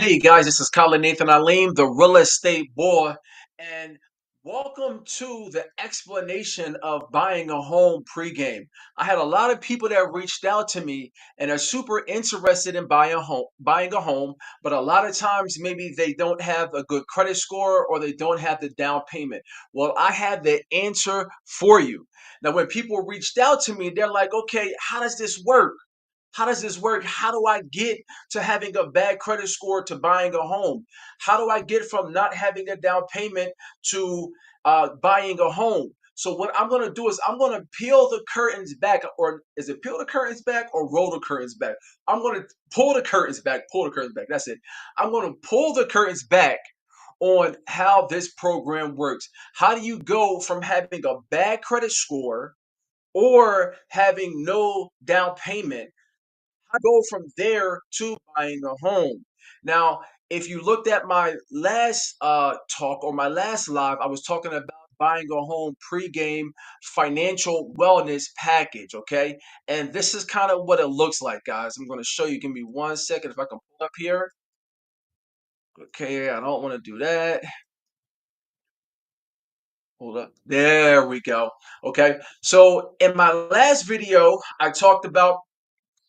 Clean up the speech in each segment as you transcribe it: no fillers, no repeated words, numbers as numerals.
Hey guys, this is Khalid Nathan Aleem, the real estate boy, and welcome to the explanation of buying a home pregame. I had a lot of people that reached out to me and are super interested in buying a home, but a lot of times maybe they don't have a good credit score or they don't have the down payment. Well, I have the answer for you. Now, when people reached out to me, they're like, okay, how does this work? How does this work? How do I get to having a bad credit score to buying a home? How do I get from not having a down payment to buying a home? So what I'm going to do is I'm going to peel the curtains back, or is it peel the curtains back or roll the curtains back? I'm going to pull the curtains back, pull the curtains back. That's it. I'm going to pull the curtains back on how this program works. How do you go from having a bad credit score or having no down payment? I go from there to buying a home. Now, if you looked at my last talk or my last live, I was talking about buying a home pregame financial wellness package. Okay. And this is kind of what it looks like, guys. I'm going to show you. Give me 1 second if I can pull up here. Okay. I don't want to do that. Hold up. There we go. Okay. So in my last video, I talked about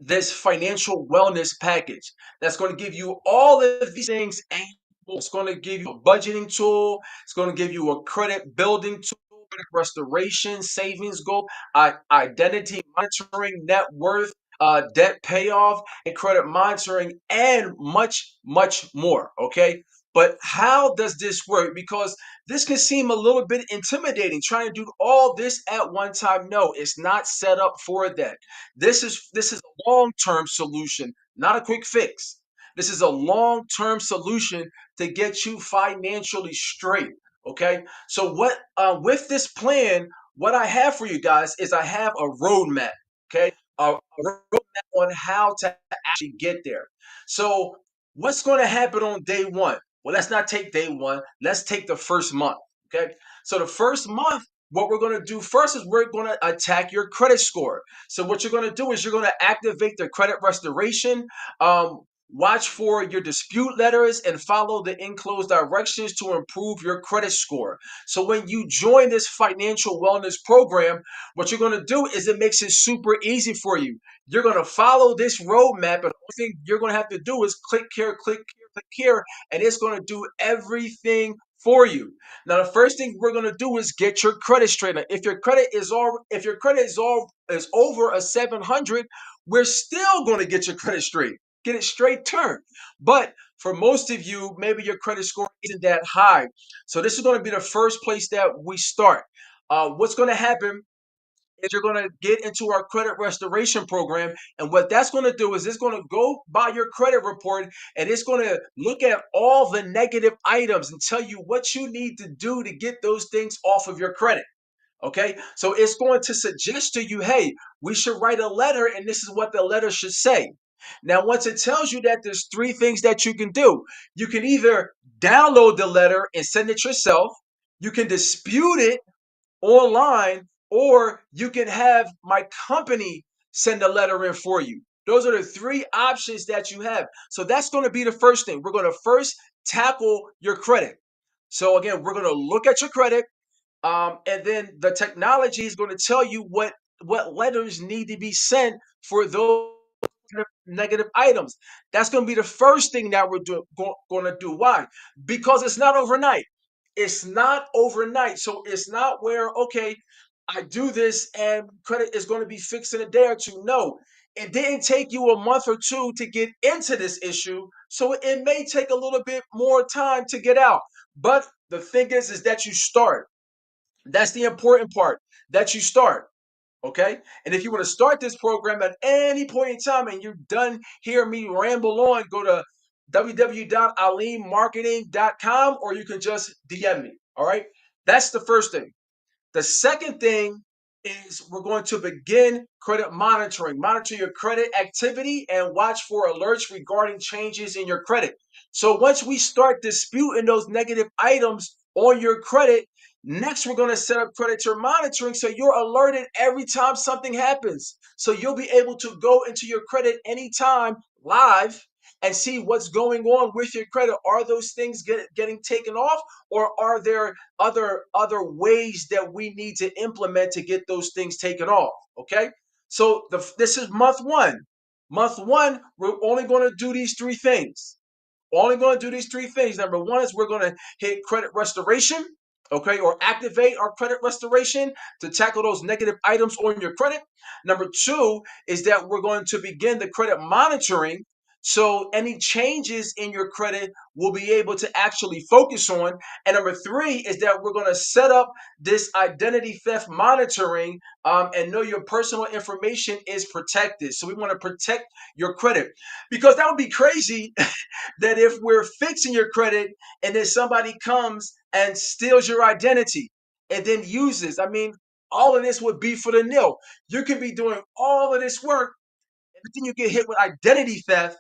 this financial wellness package that's going to give you all of these things. And it's going to give you a budgeting tool. It's going to give you a credit building tool, credit restoration, savings goal, identity monitoring, net worth, debt payoff, and credit monitoring, and much, much more. Okay. But how does this work? Because this can seem a little bit intimidating trying to do all this at one time. No, it's not set up for that. This is a long-term solution, not a quick fix. This is a long-term solution to get you financially straight. Okay. So what with this plan, what I have for you guys is I have a roadmap. Okay. A roadmap on how to actually get there. So what's going to happen on day one? Well, let's not take day one. Let's take the first month. Okay. So the first month, what we're going to do first is we're going to attack your credit score. So what you're going to do is you're going to activate the credit restoration. Watch for your dispute letters and follow the enclosed directions to improve your credit score. So when you join this financial wellness program, what you're going to do is it makes it super easy for you. You're going to follow this roadmap, and the only thing you're going to have to do is click here, click here, click here, and it's going to do everything for you. Now, the first thing we're going to do is get your credit straight. Now, if your credit is over a 700, we're still going to get your credit straight. Get it straight turned. But for most of you, maybe your credit score isn't that high. So this is going to be the first place that we start. What's going to happen is you're going to get into our credit restoration program. And what that's going to do is it's going to go by your credit report and it's going to look at all the negative items and tell you what you need to do to get those things off of your credit. Okay. So it's going to suggest to you, hey, we should write a letter and this is what the letter should say. Now, once it tells you that, there's three things that you can do. You can either download the letter and send it yourself, you can dispute it online, or you can have my company send a letter in for you. Those are the three options that you have. So that's going to be the first thing. We're going to first tackle your credit. So again, we're going to look at your credit, and then the technology is going to tell you what letters need to be sent for those negative items. That's going to be the first thing that we're going to do. Why? Because it's not overnight. It's not overnight. So it's not where, okay, I do this and credit is going to be fixed in a day or two. No, it didn't take you a month or two to get into this issue. So it may take a little bit more time to get out. But the thing is that you start. That's the important part, that you start. Okay. And if you want to start this program at any point in time and you're done hearing me ramble on, go to www.aleemmarketing.com or you can just DM me. All right. That's the first thing. The second thing is we're going to begin credit monitoring. Monitor your credit activity and watch for alerts regarding changes in your credit. So once we start disputing those negative items on your credit, next we're going to set up creditor monitoring so you're alerted every time something happens. So you'll be able to go into your credit anytime live and see what's going on with your credit. Are those things getting taken off, or are there other ways that we need to implement to get those things taken off? Okay, so this is month one. Month one, we're only going to do these three things. Only going to do these three things. Number one is we're going to hit credit restoration, okay, or activate our credit restoration to tackle those negative items on your credit. Number two is that we're going to begin the credit monitoring. So any changes in your credit will be able to actually focus on. And number three is that we're going to set up this identity theft monitoring and know your personal information is protected. So we want to protect your credit, because that would be crazy that if we're fixing your credit and then somebody comes and steals your identity and then uses, I mean, all of this would be for the nil. You can be doing all of this work, and then you get hit with identity theft,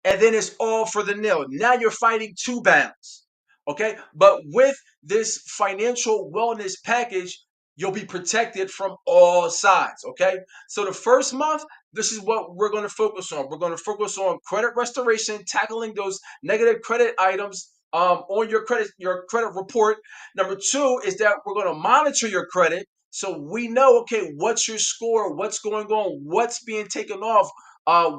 and then it's all for the nil. Now you're fighting two battles. Okay. But with this financial wellness package, you'll be protected from all sides. Okay. So the first month, this is what we're going to focus on. We're going to focus on credit restoration, tackling those negative credit items on your credit report. Number two is that we're going to monitor your credit. So we know, okay, what's your score? What's going on? What's being taken off?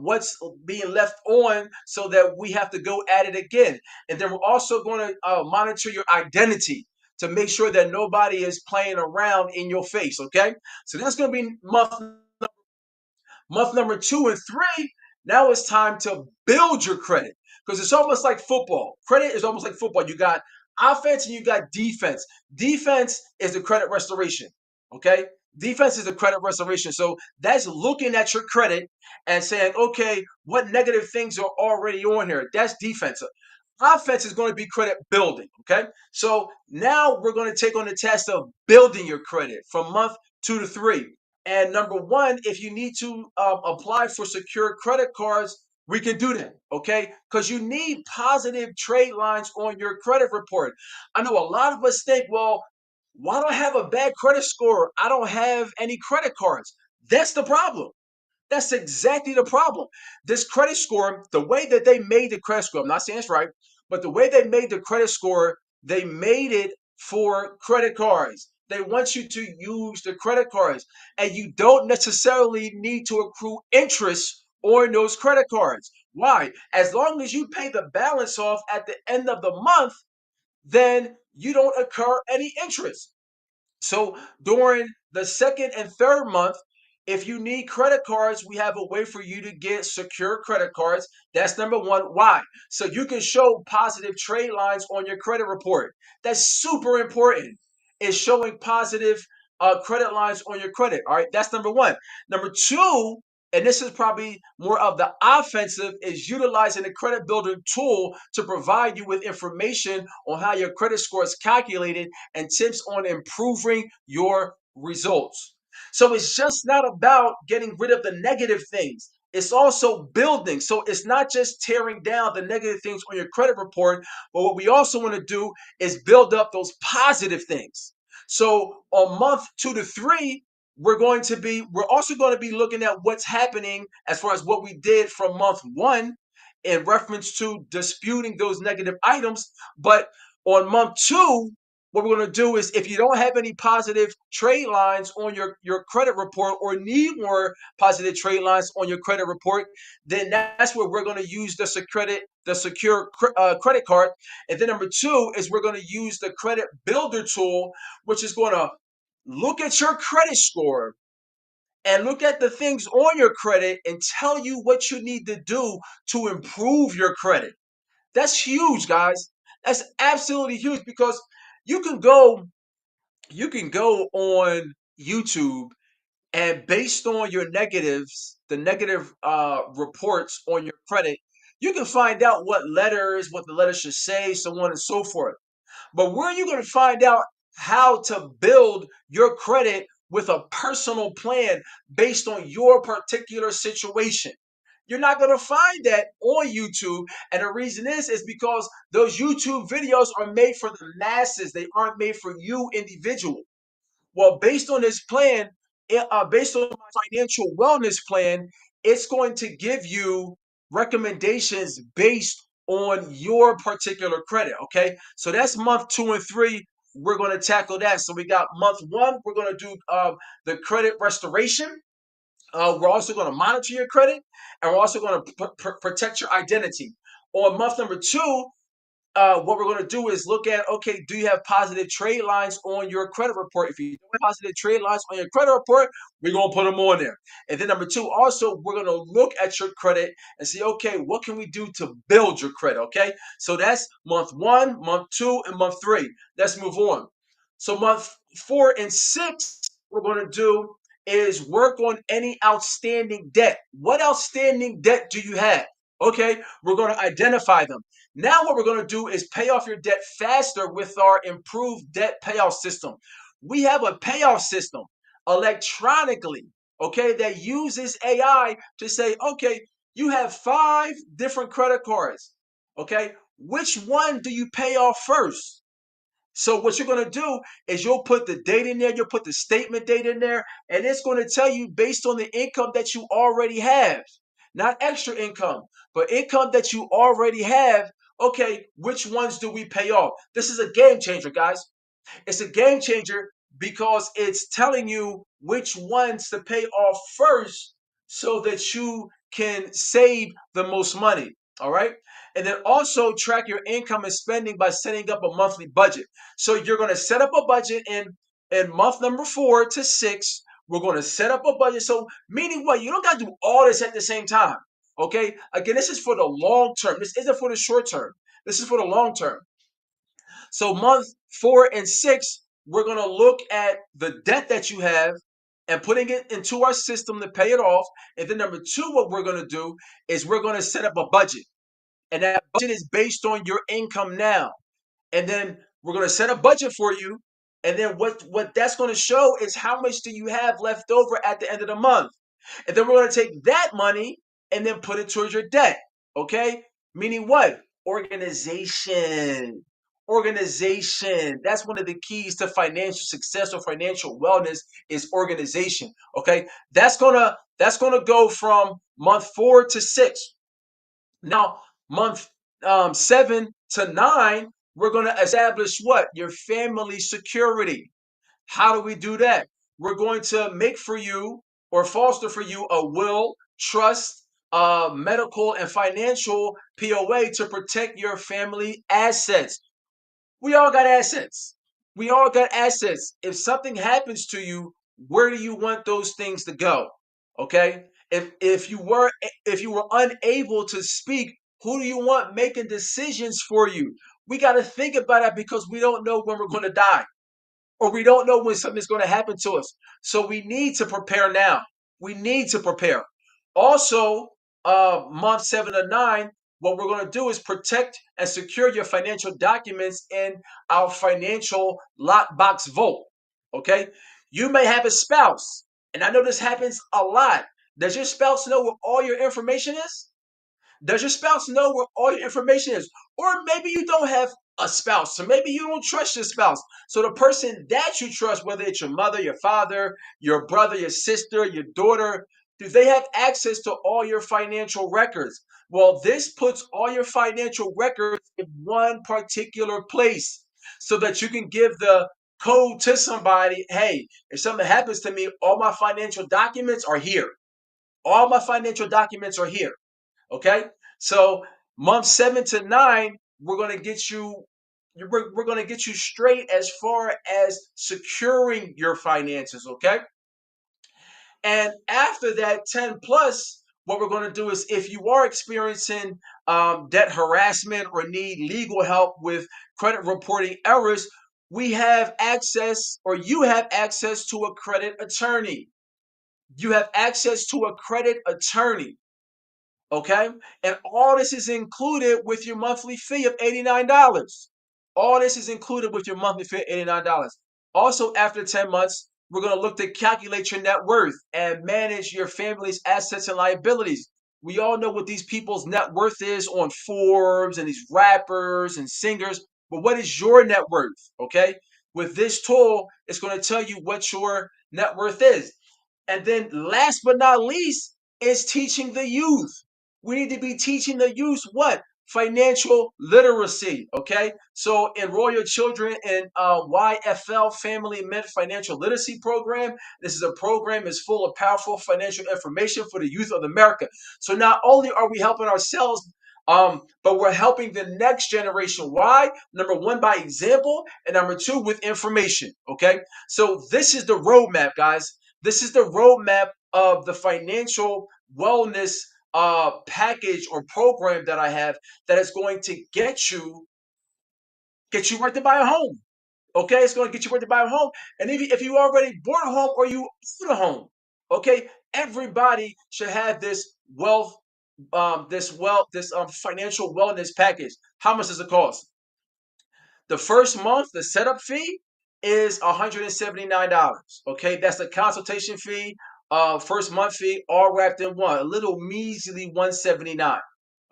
What's being left on, so that we have to go at it again. And then we're also going to monitor your identity to make sure that nobody is playing around in your face. Okay, so that's going to be month number two and three. Now it's time to build your credit, because it's almost like football. Credit is almost like football. You got offense and you got defense. Defense is the credit restoration. Okay. Defense is the credit restoration. So that's looking at your credit and saying, okay, what negative things are already on here? That's defense. Offense is going to be credit building. Okay. So now we're going to take on the task of building your credit from month two to three. And number one, if you need to apply for secure credit cards, we can do that, okay? Because you need positive trade lines on your credit report. I know a lot of us think, well, why do I have a bad credit score? I don't have any credit cards. That's the problem. That's exactly the problem. This credit score, the way that they made the credit score, I'm not saying it's right, but the way they made the credit score, they made it for credit cards. They want you to use the credit cards, and you don't necessarily need to accrue interest on those credit cards. Why? As long as you pay the balance off at the end of the month, then you don't incur any interest. So during the second and third month, if you need credit cards, we have a way for you to get secure credit cards. That's number one. Why? So you can show positive trade lines on your credit report. That's super important. Is showing positive credit lines on your credit. All right, that's number one. Number two, and this is probably more of the offensive, is utilizing the credit builder tool to provide you with information on how your credit score is calculated and tips on improving your results. So it's just not about getting rid of the negative things. It's also building. So it's not just tearing down the negative things on your credit report, but what we also want to do is build up those positive things. So on month two to three, we're also going to be looking at what's happening as far as what we did from month one in reference to disputing those negative items. But on month two, what we're going to do is, if you don't have any positive trade lines on your credit report, or need more positive trade lines on your credit report, then that's where we're going to use the secure credit card. And then number two is we're going to use the credit builder tool, which is going to look at your credit score and look at the things on your credit and tell you what you need to do to improve your credit. That's huge, guys. That's absolutely huge, because you can go you can go on YouTube, and based on your negatives, the negative reports on your credit, you can find out what the letters should say, so on and so forth. But where are you going to find out how to build your credit with a personal plan based on your particular situation? You're not going to find that on YouTube. And the reason is because those YouTube videos are made for the masses. They aren't made for you individual. Well, based on this plan, based on my financial wellness plan, it's going to give you recommendations based on your particular credit. Okay, so that's month 2 and 3. We're going to tackle that. So we got month 1. We're going to do the credit restoration. We're also going to monitor your credit, and we're also going to protect your identity. On month number 2, what we're going to do is look at, okay, do you have positive trade lines on your credit report? If you don't have positive trade lines on your credit report, we're going to put them on there. And then number 2, also, we're going to look at your credit and see, okay, what can we do to build your credit? Okay, so that's month 1, month 2, and month 3. Let's move on. So month 4 and 6, we're going to do is work on any outstanding debt. What outstanding debt do you have? Okay, we're going to identify them. Now what we're going to do is pay off your debt faster with our improved debt payoff system. We have a payoff system electronically, okay, that uses AI to say, okay, you have 5 different credit cards, okay, which one do you pay off first? So what you're going to do is you'll put the date in there, you'll put the statement date in there, and it's going to tell you based on the income that you already have, not extra income, but income that you already have. Okay, which ones do we pay off? This is a game changer, guys. It's a game changer because it's telling you which ones to pay off first so that you can save the most money. All right. And then also track your income and spending by setting up a monthly budget. So you're going to set up a budget in month number 4 to 6. We're going to set up a budget. So meaning what? You don't got to do all this at the same time. Okay. Again, this is for the long term. This isn't for the short term. This is for the long term. So month 4 and 6, we're going to look at the debt that you have and putting it into our system to pay it off. And then number 2, what we're going to do is we're going to set up a budget. And that budget is based on your income now. And then we're going to set a budget for you. And then what that's going to show is how much do you have left over at the end of the month. And then we're going to take that money and then put it towards your debt. Okay? Meaning what? Organization. Organization. That's one of the keys to financial success or financial wellness is organization. Okay? That's gonna go from month 4 to 6. Now, month 7 to 9, we're gonna establish what? Your family security. How do we do that? We're going to make for you or foster for you a will, trust, medical, and financial POA to protect your family assets. We all got assets. We all got assets. If something happens to you, where do you want those things to go? Okay? If you were unable to speak, who do you want making decisions for you? We got to think about that because we don't know when we're going to die or we don't know when something's going to happen to us. So we need to prepare now. We need to prepare. Also, month 7 to 9, what we're going to do is protect and secure your financial documents in our financial lockbox vault. Okay, you may have a spouse, and I know this happens a lot. Does your spouse know where all your information is? Does your spouse know where all your information is? Or maybe you don't have a spouse, so maybe you don't trust your spouse. So the person that you trust, whether it's your mother, your father, your brother, your sister, your daughter, do they have access to all your financial records? Well, this puts all your financial records in one particular place so that you can give the code to somebody. Hey, if something happens to me, all my financial documents are here. All my financial documents are here. Okay, so month 7 to 9, we're gonna get you. We're gonna get you straight as far as securing your finances. Okay, and after that 10 plus, what we're gonna do is if you are experiencing debt harassment or need legal help with credit reporting errors, we have access, or you have access to a credit attorney. You have access to a credit attorney. Okay. And all this is included with your monthly fee of $89. All this is included with your monthly fee of $89. Also, after 10 months, we're going to look to calculate your net worth and manage your family's assets and liabilities. We all know what these people's net worth is on Forbes and these rappers and singers, but what is your net worth? Okay. With this tool, it's going to tell you what your net worth is. And then last but not least is teaching the youth. We need to be teaching the youth what? Financial literacy, okay? So enroll your children in YFL Family Meant Financial Literacy Program. This is a program that's full of powerful financial information for the youth of America. So not only are we helping ourselves, but we're helping the next generation. Why? Number one, by example, and number two, with information, okay? So this is the roadmap, guys. This is the roadmap of the financial wellness package or program that I have that is going to get you right to buy a home. Okay, it's going to get you ready to buy a home. And if you already bought a home or you own a home, okay, everybody should have this financial wellness package. How much does it cost? The first month, the setup fee is $179. Okay, that's the consultation fee, first month fee, all wrapped in one. A little measly 179.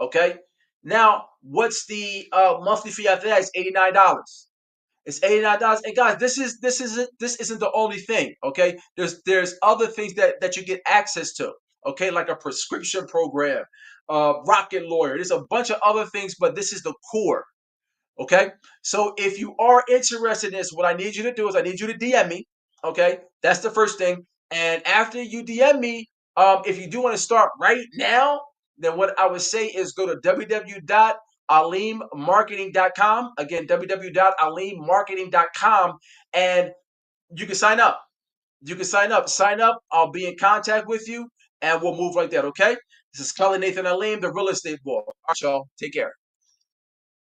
Okay. Now, what's the monthly fee after that? It's $89. It's $89. And guys, this isn't the only thing. Okay, there's other things that you get access to. Okay, like a prescription program, Rocket Lawyer. There's a bunch of other things, but this is the core. Okay. So if you are interested in this, what I need you to do is I need you to DM me. Okay. That's the first thing. And after you DM me, if you do want to start right now, then what I would say is go to www.aleemmarketing.com. Again, www.aleemmarketing.com, and you can sign up. You can sign up. Sign up. I'll be in contact with you and we'll move like that. Okay. This is Khalid Nathan Aleem, the real estate boy. All right, y'all. Take care.